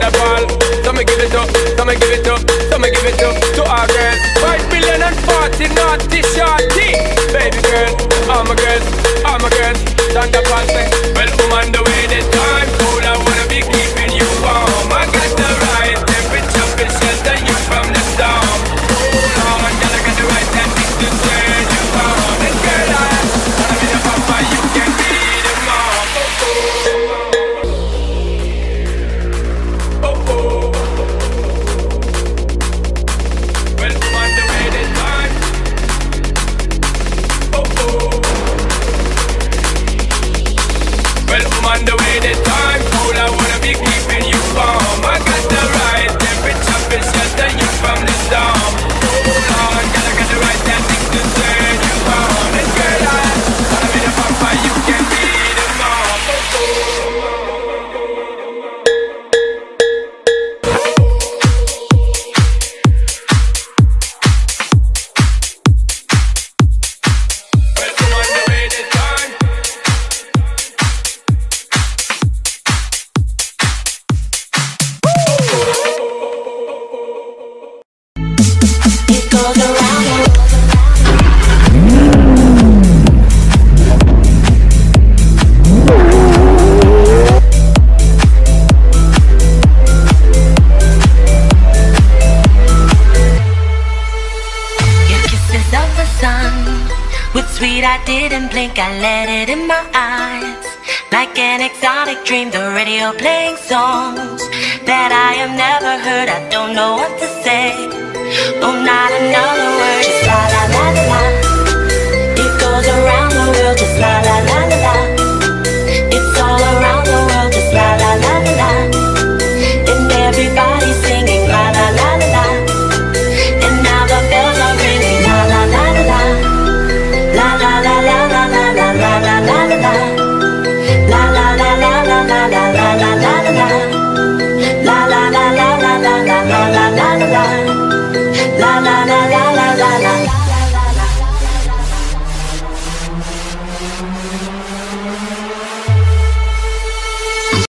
waterfall. So me give it up, so me give it up, so me give it up to our girls. 5 billion and 40 naughty shorty. Baby girl, all my girls, all my girls. Stand up and say, well, woman, the way the time cold, I wanna be keeping you warm. I got the right temperature to shelter you from the storm. Hold on, girl, I got the right tactics to turn you on. And girl, I wanna be the papa, you can be the mom. Oh, oh. Well, woman, the way the time. Oh, oh. Well, woman, the way the time cold, I wanna be keeping you warm. I got the right temperature to shelter you from the storm. Hold on, girl, I got the right tactics to turn you on. And girl, I wanna be the papa, you can be the mom. Oh, well, woman, the way the time. It goes around the world. Your kisses of the sun, with sweet I didn't blink, I let it in my eyes. Like an exotic dream, the radio playing songs that I have never heard. I don't know what to say. Oh, not another word, just la la la la la. It goes around the world, just la la la la la.